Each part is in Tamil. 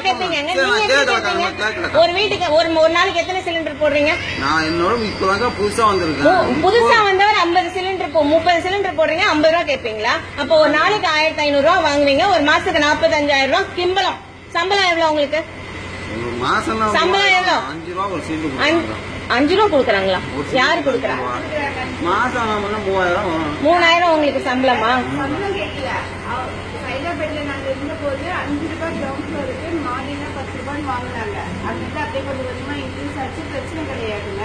கேட்பீங்க? ஒரு வீட்டுக்கு ஒரு நாளைக்கு எத்தனை சிலிண்டர் போடுறீங்க? நான் என்னோட இப்ப புதுசா வந்திருக்கேன். புதுசா வந்தவர் 50 சிலிண்டர் 30 சிலிண்டர் போடுறீங்க, 50 ரூபா கேட்பீங்களா? அப்போ ஒரு நாளைக்கு 1500 ரூபா வாங்குவீங்க, ஒரு மாசத்துக்கு 45,000 ரூபா கிம்பளம். சம்பளம் எவ்வளவு உங்களுக்கு? சம்பளம் எவ்வளவு? 5 ரூபா ஒரு சீட்டு. 5 ரூபா கொடுக்குறாங்களா? யாரு கொடுக்குறாங்க? மாசம் 3000 உங்களுக்கு சம்பளமா? ஹைதராபாத்ல நாங்க இருந்த போது 5 ரூபாய் கிரவுண்ட் ஃப்ளோருக்கு மார்னிங்கா 10 ரூபாய் வாங்கினாங்க. அதுக்கு அப்படியே கொஞ்சம் கொஞ்சமா இன்க்ரீஸ் ஆச்சு, பிரச்சனை கிடையாதுங்க.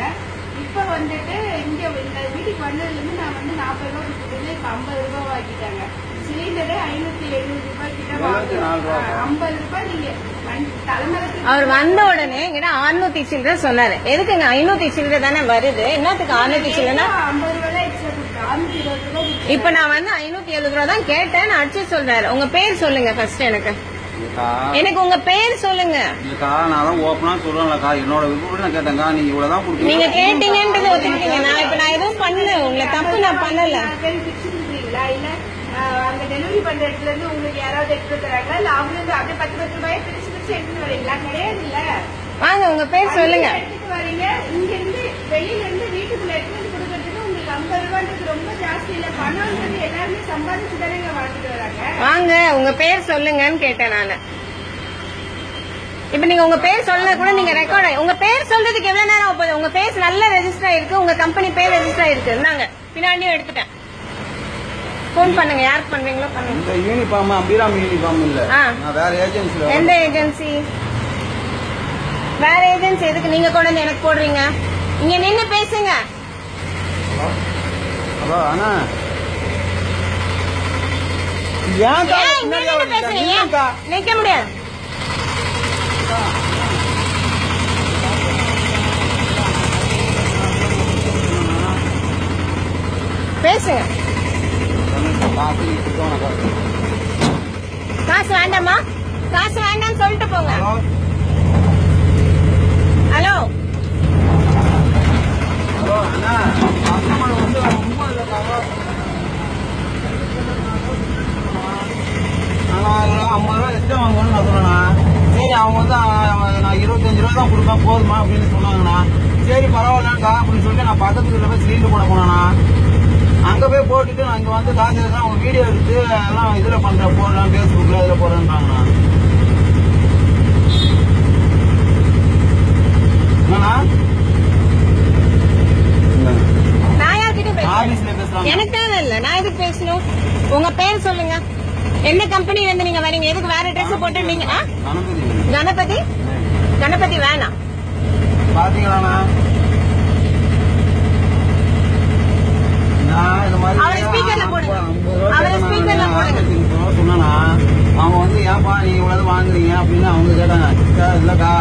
இப்ப வந்துட்டு இங்க இந்த வீட்டுக்கு வந்ததுல இருந்து நான் 40 ரூபாய் கொடுத்துட்டு இப்ப 50 ரூபாய் வாங்கிட்டாங்க. சிலிண்டரே 570 ரூபாய் கிட்ட வாங்குறாங்க. 50 ரூபாய் நீங்க அவர் வந்த உடனே என்கிட்ட 600 சில்லரை சொன்னாரு. எதுக்குங்க 500 சில்லரை தானே வருது, என்னத்துக்கு 600 சில்லரைனா? 50 ரூபாய் எக்ஸ்ட்ரா கொடுத்தா 620 ரூபாய். இப்ப நான் 570 ரூபா தான் கேட்டேன், நான் அடிச்சு சொல்றாரு. உங்க பேர் சொல்லுங்க ஃபர்ஸ்ட். எனக்கு உங்க பேர் சொல்லுங்க. நான் ஓப்பனா சொல்றேன்லக்கா, என்னோட விருப்பப்படி நான் கேட்டேன்க்கா. நீங்க இவ்வளவுதான் கொடுத்தீங்க. நீங்க கேட்டீங்கன்றது ஒத்துக்கிட்டீங்க. நான் இப்ப நான் எதுவும் பண்ணல, உங்களை தப்பு நான் பண்ணல. இல்ல அங்க டெலிவரி பண்ற இடத்துல இருந்து உங்களுக்கு யாராவது எடுத்து தராங்க, இல்ல அவங்க வந்து அப்படியே 10 ரூபாயை பிரிச்சு பிரிச்சு எடுத்துட்டு வரீங்களா? கிடையாது. இல்ல வாங்க உங்க பேர் சொல்லுங்க. எடுத்துட்டு வரீங்க. இங்க இருந்து வெளியில இருந்து வீட்டுக்குள்ள எடுத்து கொடுக்கறதுக்கு உங்களுக்கு 50 ரூபான்றது ரொம்ப ஜாஸ்தி. இல்ல பணம்ன்றது எல்லாருமே சம்பாதிச்சு தானே வாங்கிட்டு வராங்க. வாங்க உங்க பேர் சொல்லுங்கன்னு கேட்டேன் நானு. இப்ப நீங்க உங்க பேர் சொல்ல கூட நீங்க ரெக்கார்ட், உங்க பேர் சொல்றதுக்கு எவ்வளவு நேரம் ஆகுது? உங்க பேர் நல்ல ரெஜிஸ்டர் ஆயிருக்கு, உங்க கம்பெனி பேர் ரெஜிஸ்டர் ஆயிருக்கு. இருந்தாங்க பின்னாடியும் எடுத்துட்டேன். போன் பண்ணுங்க, யாருக்கு பண்றீங்களோ பண்ணுங்க. இந்த யூனிஃபார்ம் அபிராமி யூனிஃபார்ம் இல்ல, நான் வேற ஏஜென்சில. எந்த ஏஜென்சி? வேற ஏஜென்சி எதுக்கு நீங்க கொண்டு வந்து எனக்கு போடுறீங்க? இங்க நின்னு பேசுங்க. ஹலோ அண்ணா, நிக்க முடியாது. பேசுங்க. காசு வேண்டாமா? காசு வேண்டாம்னு சொல்லிட்டு போங்க. ஹலோ ஹலோ அண்ணா, கஸ்டமர் வந்து ரொம்ப இல்லைக்காக 50 ரூபா எக்ஸ்ட்ரா வாங்கணும்னு நான் சொன்னேண்ணா. சரி அவங்க வந்து நான் 25 ரூபா தான் கொடுப்பேன் போதுமா அப்படின்னு சொன்னாங்கண்ணா. சரி பரவாயில்லக்கா அப்படின்னு சொல்லிட்டு நான் பக்கத்துல போய் சிலிண்டர் போட போனேண்ணா. அங்க போய் போட்டுட்டு நான் இங்க வந்து காசு எடுத்தா அவங்க வீடியோ எடுத்து எல்லாம் இதுல பண்றேன், போடுறேன் பேஸ்புக்ல இதுல போடுறேன்றாங்கண்ணா. என்னண்ணா நான் யார்கிட்ட ஆபீஸ்ல பேசுறாங்க. எனக்கு தேவை இல்ல, நான் எதுக்கு பேசணும்? உங்க பேர் சொல்லுங்க. எந்த கம்பெனில இருந்து நீங்க வரீங்க? எதுக்கு வேற ட்ரெஸ் போட்டு நீங்க? கணபதி. கணபதி வேணாம். பாத்தீங்களாண்ணா, அவரை ஸ்பீக்கர்ல போடுங்க. அவரை ஸ்பீக்கர்ல போடுங்க. சொன்னா அவங்க வந்து ஏன்பா நீங்க இவ்வளவு வாங்குறீங்க அப்படின்னு அவங்க கேட்டாங்க. இல்லக்கா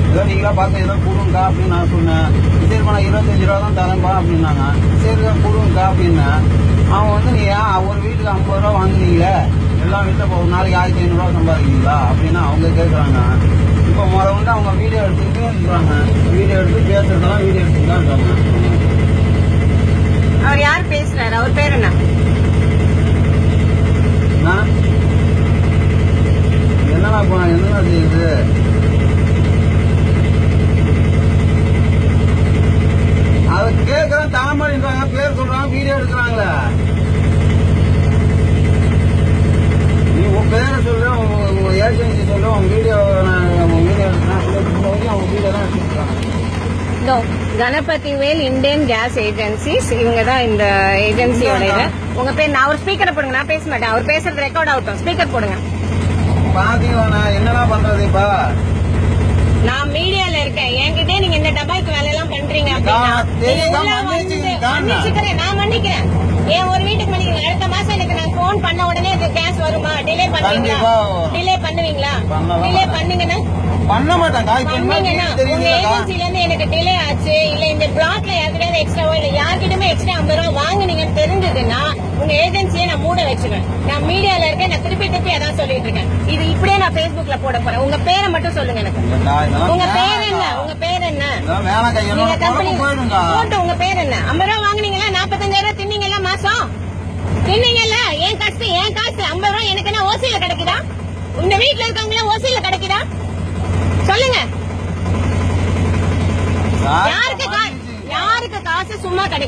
ஏதோ நீங்களா பார்த்து ஏதோ கொடுங்கக்கா அப்படின்னு நான் சொன்னேன். சரிப்பா நான் 25 ரூபா தான் தரேன்பா அப்படின்னாங்க. சரி கொடுங்கக்கா அப்படின்னு. அவங்க வந்து நீ ஒரு வீட்டுக்கு 50 ரூபா வாங்குறீங்களே, எல்லா வீட்டுல ஒரு நாளைக்கு 1500 ரூபா சம்பாதிக்கிறீங்களா அப்படின்னு அவங்க கேட்கறாங்க. இப்ப முறை வந்து அவங்க வீடியோ எடுத்துட்டு இருக்காங்க. வீடியோ எடுத்து பேசுறதெல்லாம் வீடியோ எடுத்துக்கலாம். அவர் யார் பேசுறாரு? அவர் பேர் என்ன? என்னன்னா செய்யுது? அதை கேட்கறேன். தாமரைன்றாங்க, பேர் சொல்றாங்க, வீடியோ எடுக்கிறாங்களே. நீ உன் பேரை சொல்ற, உங்க ஏஜென்சி சொல்ற, உங்க வீடியோ எடுக்கிறேன். அவங்க வீடியோ தான் எடுத்துருக்காங்க. கணபதி வேல் இந்தியன் கேஸ் ஏஜென்சிஸ், இவங்க தான் இந்த ஏஜென்சியோட. உங்க பேர்? நான் ஒரு ஸ்பீக்கரை போடுங்க, நான் பேச மாட்டேன். அவர் பேசுறது ரெக்கார்ட் ஆகட்டும். ஸ்பீக்கர் போடுங்க. பாத்தீங்களா என்னடா பண்றது? இப்ப நான் மீடியால இருக்கேன், என்கிட்ட நீங்க இந்த டபாய்க்கு வேலை எல்லாம் பண்றீங்க மன்னிச்சுக்கிறேன். நான் மன்னிக்கிறேன். ஏன் ஒரு வீட்டுக்கு மன்னிக்கிறேன். அடுத்த மாசம் எனக்கு நான் போன் பண்ண உடனே கேஸ் வருமா? டிலே பண்ணுவீங்களா? டிலே பண்ணுவீங்களா? டிலே பண்ணீங்கன்னா பண்ண மாட்டாங்க. உங்க ஏஜென்சில இருந்து எனக்கு டிலே ஆச்சு, இல்ல இந்த பிளாட்ல யாருக்கிட்ட எக்ஸ்ட்ராவோ இல்ல யார்கிட்டயுமே எக்ஸ்ட்ரா 50 ரூபா வாங்குனீங்கன்னு தெரிஞ்சதுன்னா உங்க ஏஜென்சியை நான் மூட வச்சுருவேன். நான் மீடியால இருக்கேன், நான் திருப்பி அதான் சொல்லிட்டு இருக்கேன். இது இப்படியே நான் பேஸ்புக்ல போட போறேன். உங்க பேரை மட்டும் சொல்லுங்க எனக்கு. உங்க பேர் என்ன? உங்க பேர் என்ன? நீங்க கம்பெனி போட்டு உங்க பேர் என்ன? 50 ரூபா வாங்குனீங்களா? 45,000 தின்னீங்களா மாசம்? தின்னீங்கல்ல? என் காசு 50 ரூபா எனக்கு என்ன ஓசியில கிடைக்குதா? இந்த வீட்டுல இருக்கவங்களா ஓசியில கிடைக்குதா? சொல்லுங்க. சார், யாருக்கு காசு சும்மா கிடைக்கும்?